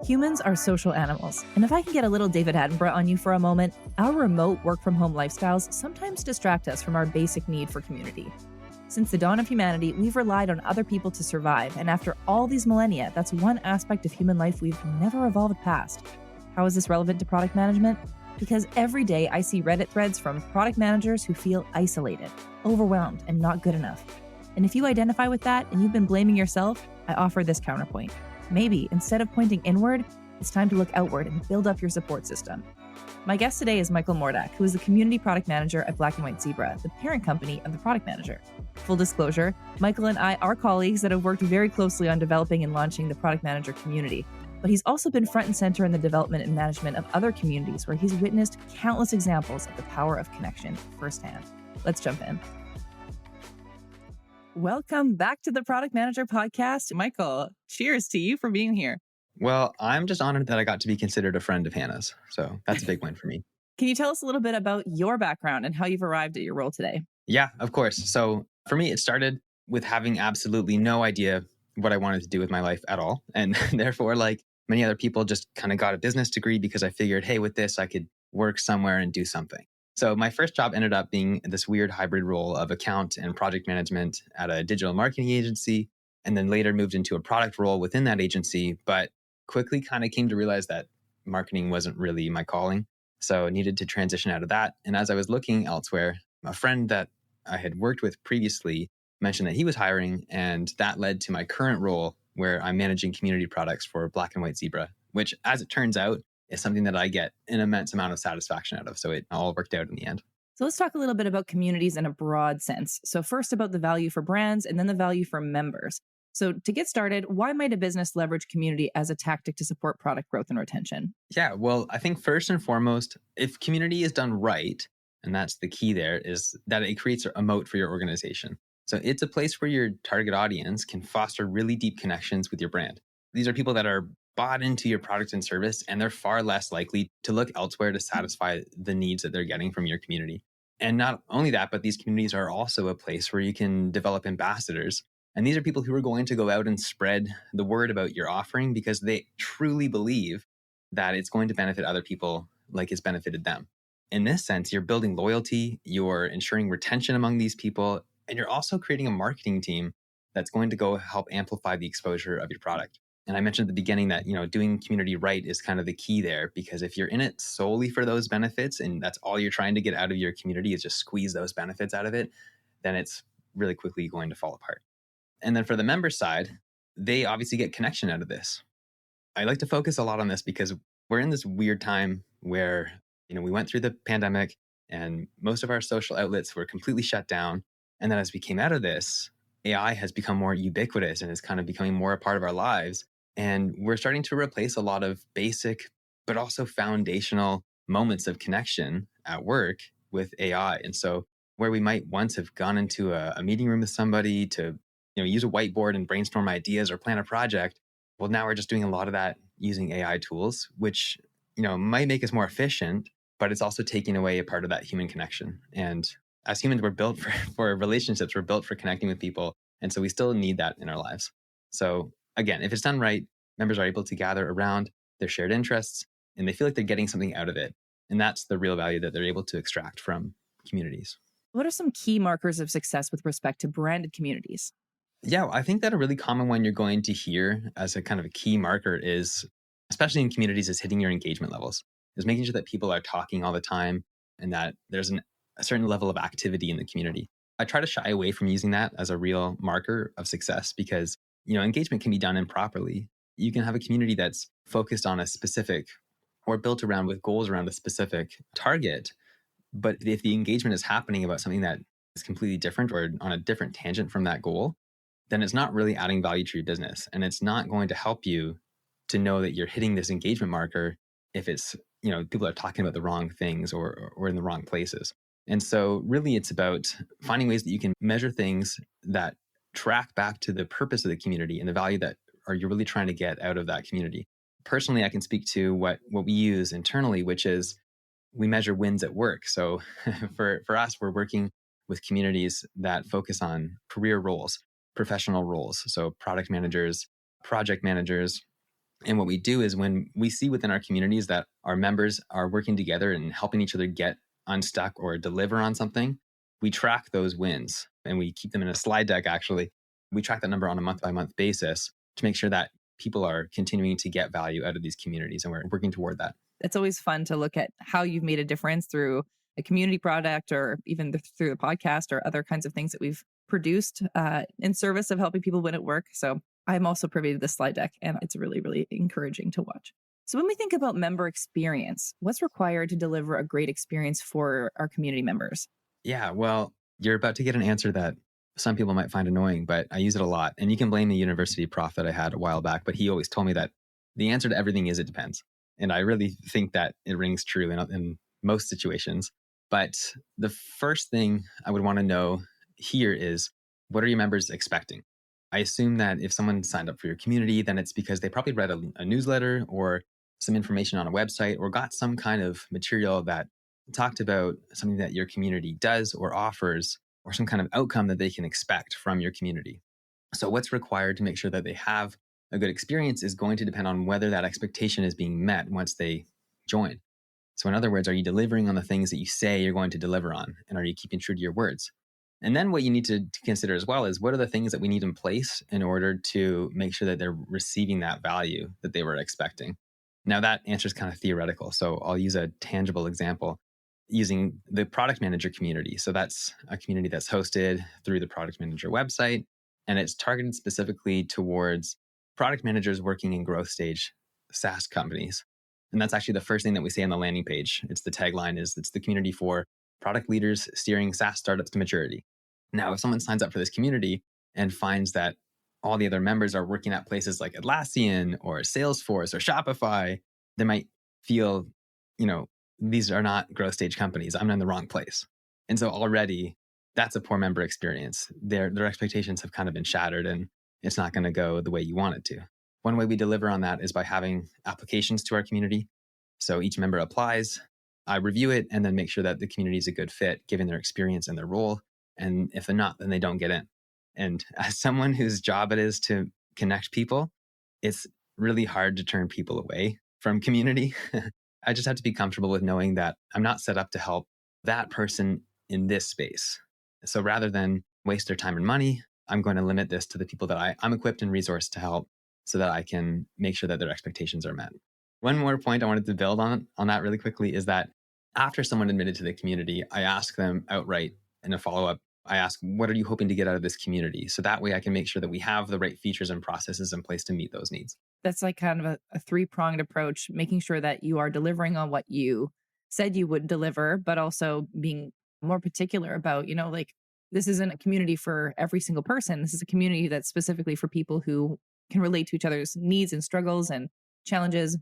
Humans are social animals, and if I can get a little David Attenborough on you for a moment, our remote work-from-home lifestyles sometimes distract us from our basic need for community. Since the dawn of humanity, we've relied on other people to survive, and after all these millennia, that's one aspect of human life we've never evolved past. How is this relevant to product management? Because every day I see Reddit threads from product managers who feel isolated, overwhelmed, and not good enough. And if you identify with that and you've been blaming yourself, I offer this counterpoint. Maybe, instead of pointing inward, it's time to look outward and build up your support system. My guest today is Michael Mordak, who is the Community Product Manager at Black & White Zebra, the parent company of the Product Manager. Full disclosure, Michael and I are colleagues that have worked very closely on developing and launching the Product Manager community, but he's also been front and center in the development and management of other communities where he's witnessed countless examples of the power of connection firsthand. Let's jump in. Welcome back to the Product Manager podcast. Michael, cheers to you for being here. Well, I'm just honored that I got to be considered a friend of Hannah's. So that's a big win for me. Can you tell us a little bit about your background and how you've arrived at your role today? Yeah, of course. So for me, it started with having absolutely no idea what I wanted to do with my life at all. And therefore, like many other people, just kind of got a business degree because I figured, hey, with this, I could work somewhere and do something. So my first job ended up being this weird hybrid role of account and project management at a digital marketing agency, and then later moved into a product role within that agency, but quickly kind of came to realize that marketing wasn't really my calling. So I needed to transition out of that. And as I was looking elsewhere, a friend that I had worked with previously mentioned that he was hiring, and that led to my current role where I'm managing community products for Black & White Zebra, which, as it turns out, is something that I get an immense amount of satisfaction out of. So it all worked out in the end. So let's talk a little bit about communities in a broad sense. So first about the value for brands and then the value for members. So to get started, why might a business leverage community as a tactic to support product growth and retention? Yeah, well, I think first and foremost, if community is done right, and that's the key there, is that it creates a moat for your organization. So it's a place where your target audience can foster really deep connections with your brand. These are people that are bought into your product and service, and they're far less likely to look elsewhere to satisfy the needs that they're getting from your community. And not only that, but these communities are also a place where you can develop ambassadors. And these are people who are going to go out and spread the word about your offering because they truly believe that it's going to benefit other people like it's benefited them. In this sense, you're building loyalty, you're ensuring retention among these people, and you're also creating a marketing team that's going to go help amplify the exposure of your product. And I mentioned at the beginning that, doing community right is kind of the key there, because if you're in it solely for those benefits and that's all you're trying to get out of your community is just squeeze those benefits out of it, then it's really quickly going to fall apart. And then for the member side, they obviously get connection out of this. I like to focus a lot on this because we're in this weird time where, we went through the pandemic and most of our social outlets were completely shut down. And then as we came out of this, AI has become more ubiquitous and is kind of becoming more a part of our lives. And we're starting to replace a lot of basic, but also foundational moments of connection at work with AI. And so where we might once have gone into a meeting room with somebody to use a whiteboard and brainstorm ideas or plan a project, well, now we're just doing a lot of that using AI tools, which might make us more efficient, but it's also taking away a part of that human connection. And as humans, we're built for relationships, we're built for connecting with people. And so we still need that in our lives. So again, if it's done right, members are able to gather around their shared interests and they feel like they're getting something out of it. And that's the real value that they're able to extract from communities. What are some key markers of success with respect to branded communities? Yeah, I think that a really common one you're going to hear as a kind of a key marker is, especially in communities, is hitting your engagement levels, is making sure that people are talking all the time and that there's a certain level of activity in the community. I try to shy away from using that as a real marker of success because, engagement can be done improperly. You can have a community that's focused on a specific or built around with goals around a specific target. But if the engagement is happening about something that is completely different or on a different tangent from that goal, then it's not really adding value to your business. And it's not going to help you to know that you're hitting this engagement marker if it's, people are talking about the wrong things or in the wrong places. And so really it's about finding ways that you can measure things that track back to the purpose of the community and the value that you're really trying to get out of that community. Personally, I can speak to what we use internally, which is we measure wins at work. So for us, we're working with communities that focus on career roles, professional roles. So product managers, project managers, And what we do is when we see within our communities that our members are working together and helping each other get unstuck or deliver on something, we track those wins and we keep them in a slide deck, actually. We track that number on a month by month basis to make sure that people are continuing to get value out of these communities, and we're working toward that. It's always fun to look at how you've made a difference through a community product or even through the podcast or other kinds of things that we've produced in service of helping people win at work. So I'm also privy to the slide deck, and it's really, really encouraging to watch. So when we think about member experience, what's required to deliver a great experience for our community members? Yeah, well, you're about to get an answer that some people might find annoying, but I use it a lot. And you can blame the university prof that I had a while back, but he always told me that the answer to everything is it depends. And I really think that it rings true in most situations. But the first thing I would want to know here is, what are your members expecting? I assume that if someone signed up for your community, then it's because they probably read a newsletter or some information on a website or got some kind of material that talked about something that your community does or offers, or some kind of outcome that they can expect from your community. So, what's required to make sure that they have a good experience is going to depend on whether that expectation is being met once they join. So, in other words, are you delivering on the things that you say you're going to deliver on? And are you keeping true to your words? And then what you need to consider as well is, what are the things that we need in place in order to make sure that they're receiving that value that they were expecting? Now, that answer is kind of theoretical. So I'll use a tangible example using the product manager community. So that's a community that's hosted through the product manager website, and it's targeted specifically towards product managers working in growth stage SaaS companies. And that's actually the first thing that we say on the landing page. It's the tagline is, it's the community for product leaders steering SaaS startups to maturity. Now, if someone signs up for this community and finds that all the other members are working at places like Atlassian or Salesforce or Shopify, they might feel, these are not growth stage companies. I'm in the wrong place. And so already that's a poor member experience. Their expectations have kind of been shattered, and it's not going to go the way you want it to. One way we deliver on that is by having applications to our community. So each member applies, I review it, and then make sure that the community is a good fit given their experience and their role. And if they're not, then they don't get in. And as someone whose job it is to connect people, it's really hard to turn people away from community. I just have to be comfortable with knowing that I'm not set up to help that person in this space. So rather than waste their time and money, I'm going to limit this to the people that I'm equipped and resourced to help, so that I can make sure that their expectations are met. One more point I wanted to build on that really quickly is that after someone admitted to the community, I ask them outright in a follow-up, I ask, what are you hoping to get out of this community? So that way I can make sure that we have the right features and processes in place to meet those needs. That's like kind of a three-pronged approach, making sure that you are delivering on what you said you would deliver, but also being more particular about, this isn't a community for every single person. This is a community that's specifically for people who can relate to each other's needs and struggles and challenges.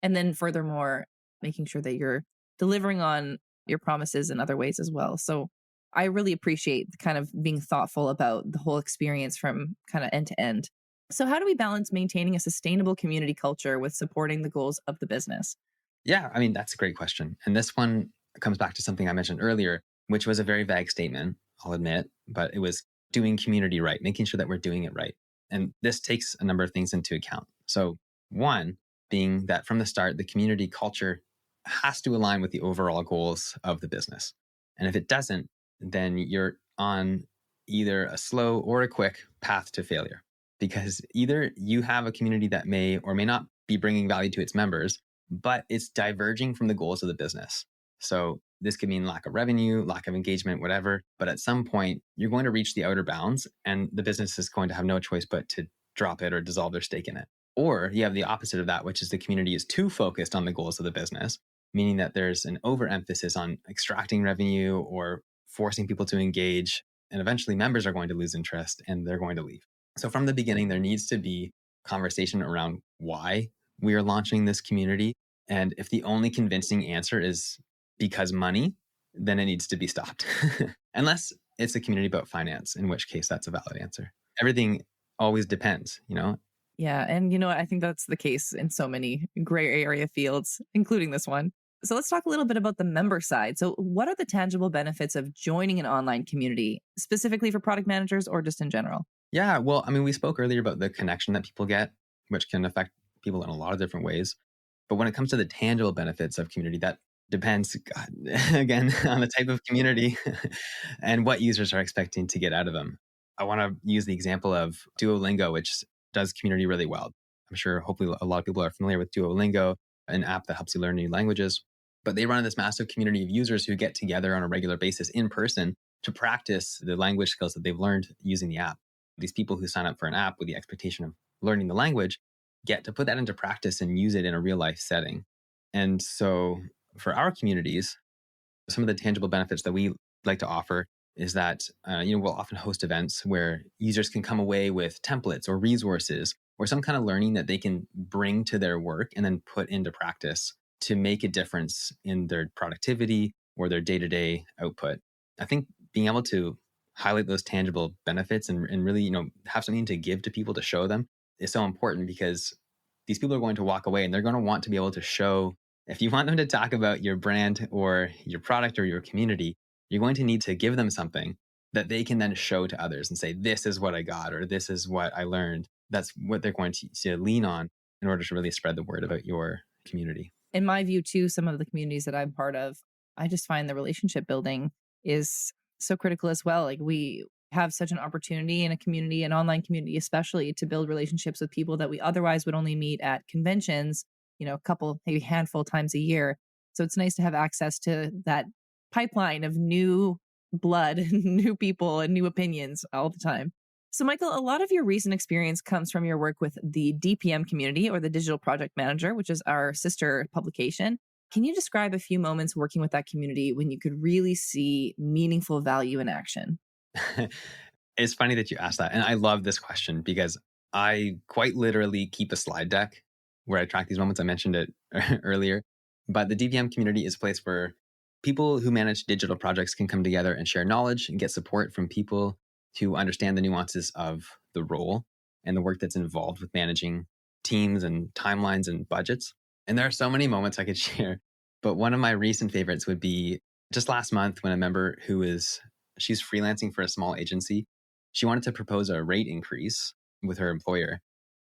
And then furthermore, making sure that you're delivering on your promises in other ways as well. So I really appreciate kind of being thoughtful about the whole experience from kind of end to end. So how do we balance maintaining a sustainable community culture with supporting the goals of the business? Yeah, I mean, that's a great question. And this one comes back to something I mentioned earlier, which was a very vague statement, I'll admit, but it was doing community right, making sure that we're doing it right. And this takes a number of things into account. So one being that from the start, the community culture has to align with the overall goals of the business. And if it doesn't, then you're on either a slow or a quick path to failure, because either you have a community that may or may not be bringing value to its members, but it's diverging from the goals of the business. So this could mean lack of revenue, lack of engagement, whatever. But at some point, you're going to reach the outer bounds, and the business is going to have no choice but to drop it or dissolve their stake in it. Or you have the opposite of that, which is the community is too focused on the goals of the business, meaning that there's an overemphasis on extracting revenue or forcing people to engage. And eventually members are going to lose interest and they're going to leave. So from the beginning, there needs to be conversation around why we are launching this community. And if the only convincing answer is because money, then it needs to be stopped. Unless it's a community about finance, in which case that's a valid answer. Everything always depends, Yeah. And I think that's the case in so many gray area fields, including this one. So let's talk a little bit about the member side. So what are the tangible benefits of joining an online community, specifically for product managers or just in general? Yeah, well, I mean, we spoke earlier about the connection that people get, which can affect people in a lot of different ways. But when it comes to the tangible benefits of community, that depends, God, again, on the type of community and what users are expecting to get out of them. I want to use the example of Duolingo, which does community really well. I'm sure hopefully a lot of people are familiar with Duolingo, an app that helps you learn new languages. But they run this massive community of users who get together on a regular basis in person to practice the language skills that they've learned using the app. These people who sign up for an app with the expectation of learning the language get to put that into practice and use it in a real life setting. And so for our communities, some of the tangible benefits that we like to offer is that we'll often host events where users can come away with templates or resources or some kind of learning that they can bring to their work and then put into practice to make a difference in their productivity or their day-to-day output. I think being able to highlight those tangible benefits and really, have something to give to people to show them is so important, because these people are going to walk away and they're going to want to be able to show. If you want them to talk about your brand or your product or your community, you're going to need to give them something that they can then show to others and say, this is what I got, or this is what I learned. That's what they're going to lean on in order to really spread the word about your community. In my view, too, some of the communities that I'm part of, I just find the relationship building is so critical as well. Like, we have such an opportunity in a community, an online community especially, to build relationships with people that we otherwise would only meet at conventions, a couple, maybe handful times a year. So it's nice to have access to that pipeline of new blood, new people, and new opinions all the time. So, Michael, a lot of your recent experience comes from your work with the DPM community, or the Digital Project Manager, which is our sister publication. Can you describe a few moments working with that community when you could really see meaningful value in action? It's funny that you asked that. And I love this question because I quite literally keep a slide deck where I track these moments. I mentioned it earlier. But the DPM community is a place where people who manage digital projects can come together and share knowledge and get support from people who understand the nuances of the role and the work that's involved with managing teams and timelines and budgets. And there are so many moments I could share. But one of my recent favorites would be just last month when a member she's freelancing for a small agency. She wanted to propose a rate increase with her employer.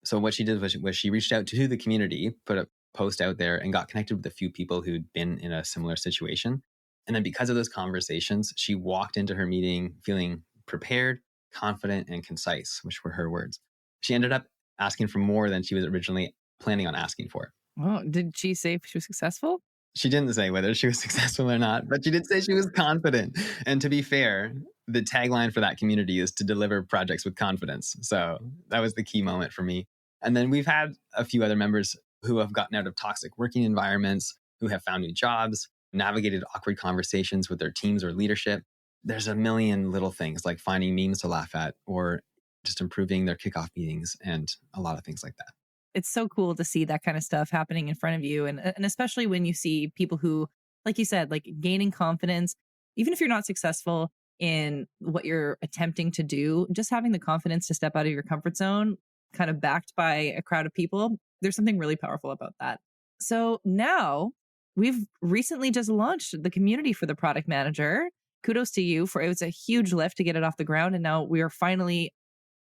So what she did was she reached out to the community, put a post out there, and got connected with a few people who'd been in a similar situation. And then because of those conversations, she walked into her meeting feeling prepared, confident, and concise, which were her words. She ended up asking for more than she was originally planning on asking for. Oh, did she say she was successful? She didn't say whether she was successful or not, but she did say she was confident. And to be fair, the tagline for that community is to deliver projects with confidence. So that was the key moment for me. And then we've had a few other members who have gotten out of toxic working environments, who have found new jobs, navigated awkward conversations with their teams or leadership. There's a million little things like finding memes to laugh at or just improving their kickoff meetings and a lot of things like that. It's so cool to see that kind of stuff happening in front of you. And especially when you see people who, like you said, like gaining confidence, even if you're not successful in what you're attempting to do, just having the confidence to step out of your comfort zone, kind of backed by a crowd of people, there's something really powerful about that. So now we've recently just launched the community for the product manager. Kudos to you, for it was a huge lift to get it off the ground. And now we are finally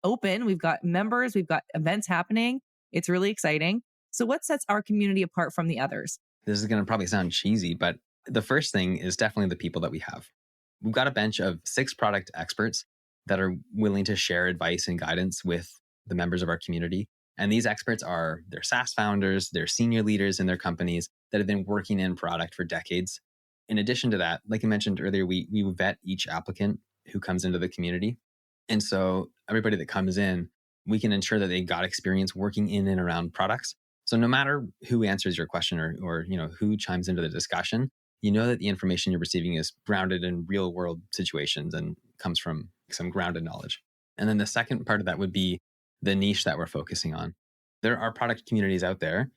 open. We've got members, we've got events happening. It's really exciting. So what sets our community apart from the others? This is going to probably sound cheesy, but the first thing is definitely the people that we have. We've got a bench of 6 product experts that are willing to share advice and guidance with the members of our community. And these experts they're SaaS founders, they're senior leaders in their companies that have been working in product for decades. In addition to that, like I mentioned earlier, we vet each applicant who comes into the community. And so everybody that comes in, we can ensure that they got experience working in and around products. So no matter who answers your question or who chimes into the discussion, you know that the information you're receiving is grounded in real world situations and comes from some grounded knowledge. And then the second part of that would be the niche that we're focusing on. There are product communities out there,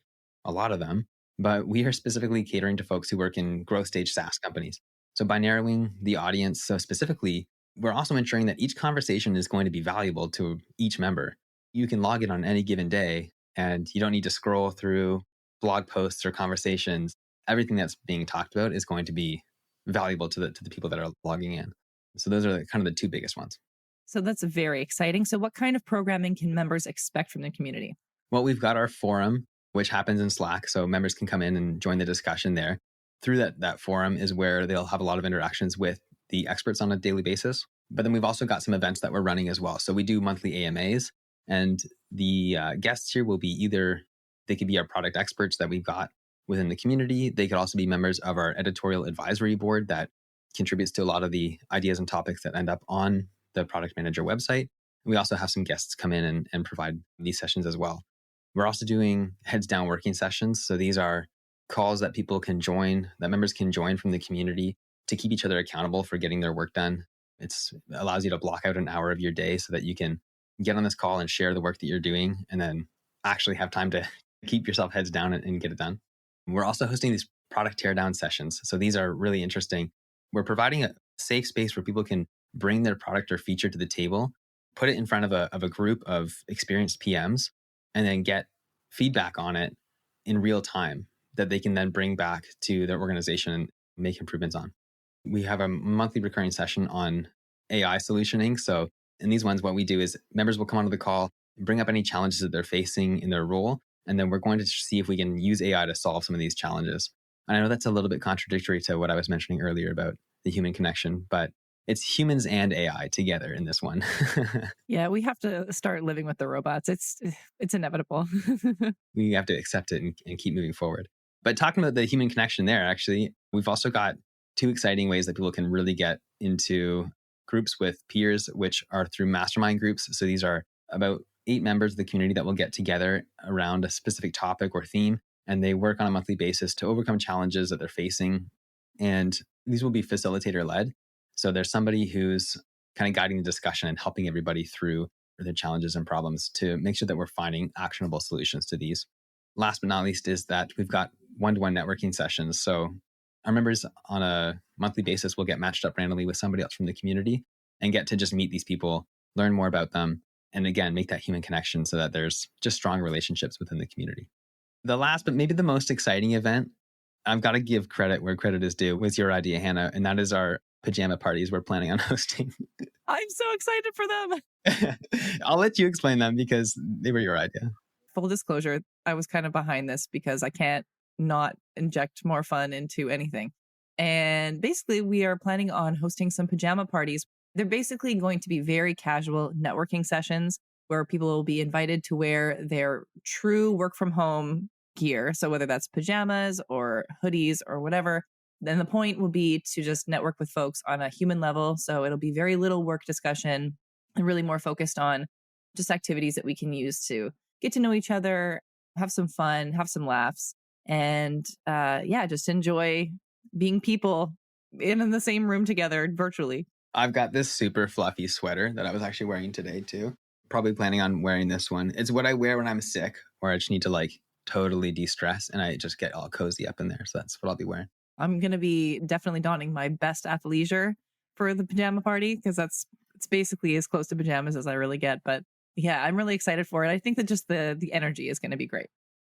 a lot of them, but we are specifically catering to folks who work in growth stage SaaS companies. So by narrowing the audience so specifically, we're also ensuring that each conversation is going to be valuable to each member. You can log in on any given day and you don't need to scroll through blog posts or conversations. Everything that's being talked about is going to be valuable to the people that are logging in. So those are kind of the 2 biggest ones. So that's very exciting. So what kind of programming can members expect from the community? Well, we've got our forum which happens in Slack. So members can come in and join the discussion there. Through that forum is where they'll have a lot of interactions with the experts on a daily basis. But then we've also got some events that we're running as well. So we do monthly AMAs, and the guests here will be they could be our product experts that we've got within the community. They could also be members of our editorial advisory board that contributes to a lot of the ideas and topics that end up on the Product Manager website. And we also have some guests come in and provide these sessions as well. We're also doing heads down working sessions. So these are calls that people can join, that members can join from the community to keep each other accountable for getting their work done. It allows you to block out an hour of your day so that you can get on this call and share the work that you're doing, and then actually have time to keep yourself heads down and get it done. We're also hosting these product teardown sessions. So these are really interesting. We're providing a safe space where people can bring their product or feature to the table, put it in front of a group of experienced PMs, and then get feedback on it in real time that they can then bring back to their organization and make improvements on. We have a monthly recurring session on AI solutioning. So in these ones, what we do is members will come onto the call, bring up any challenges that they're facing in their role, and then we're going to see if we can use AI to solve some of these challenges. And I know that's a little bit contradictory to what I was mentioning earlier about the human connection, but it's humans and AI together in this one. Yeah, we have to start living with the robots. It's inevitable. We have to accept it and keep moving forward. But talking about the human connection there, actually, we've also got 2 exciting ways that people can really get into groups with peers, which are through mastermind groups. So these are about 8 members of the community that will get together around a specific topic or theme, and they work on a monthly basis to overcome challenges that they're facing. And these will be facilitator led. So there's somebody who's kind of guiding the discussion and helping everybody through their challenges and problems to make sure that we're finding actionable solutions to these. Last but not least is that we've got one-to-one networking sessions. So our members on a monthly basis will get matched up randomly with somebody else from the community and get to just meet these people, learn more about them, and again, make that human connection so that there's just strong relationships within the community. The last, but maybe the most exciting event, I've got to give credit where credit is due, was your idea, Hannah, and that is our pajama parties we're planning on hosting. I'm so excited for them. I'll let you explain them because they were your idea. Full disclosure, I was kind of behind this because I can't not inject more fun into anything. And basically, we are planning on hosting some pajama parties. They're basically going to be very casual networking sessions where people will be invited to wear their true work from home gear. So whether that's pajamas or hoodies or whatever, then the point will be to just network with folks on a human level. So it'll be very little work discussion and really more focused on just activities that we can use to get to know each other, have some fun, have some laughs, and just enjoy being people in the same room together virtually. I've got this super fluffy sweater that I was actually wearing today too. Probably planning on wearing this one. It's what I wear when I'm sick or I just need to totally de-stress, and I just get all cozy up in there. So that's what I'll be wearing. I'm going to be definitely donning my best athleisure for the pajama party because it's basically as close to pajamas as I really get. But yeah, I'm really excited for it. I think that just the energy is going to be great.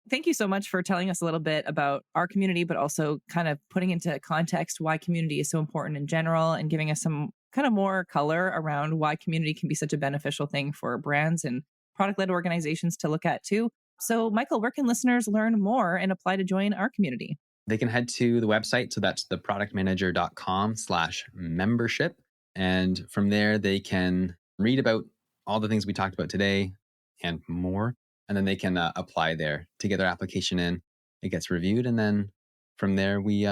Thank you so much for telling us a little bit about our community, but also kind of putting into context why community is so important in general and giving us some kind of more color around why community can be such a beneficial thing for brands and product-led organizations to look at too. So Michael, where can listeners learn more and apply to join our community? They can head to the website. So that's theproductmanager.com/membership. And from there, they can read about all the things we talked about today and more. And then they can apply there to get their application in. It gets reviewed. And then from there, we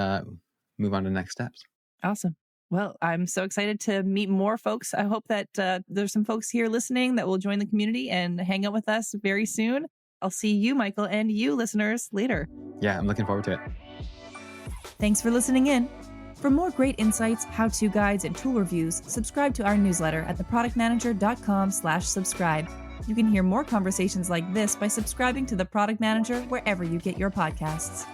move on to next steps. Awesome. Well, I'm so excited to meet more folks. I hope that there's some folks here listening that will join the community and hang out with us very soon. I'll see you, Michael, and you listeners later. Yeah, I'm looking forward to it. Thanks for listening in. For more great insights, how-to guides, and tool reviews, subscribe to our newsletter at theproductmanager.com/subscribe. You can hear more conversations like this by subscribing to The Product Manager wherever you get your podcasts.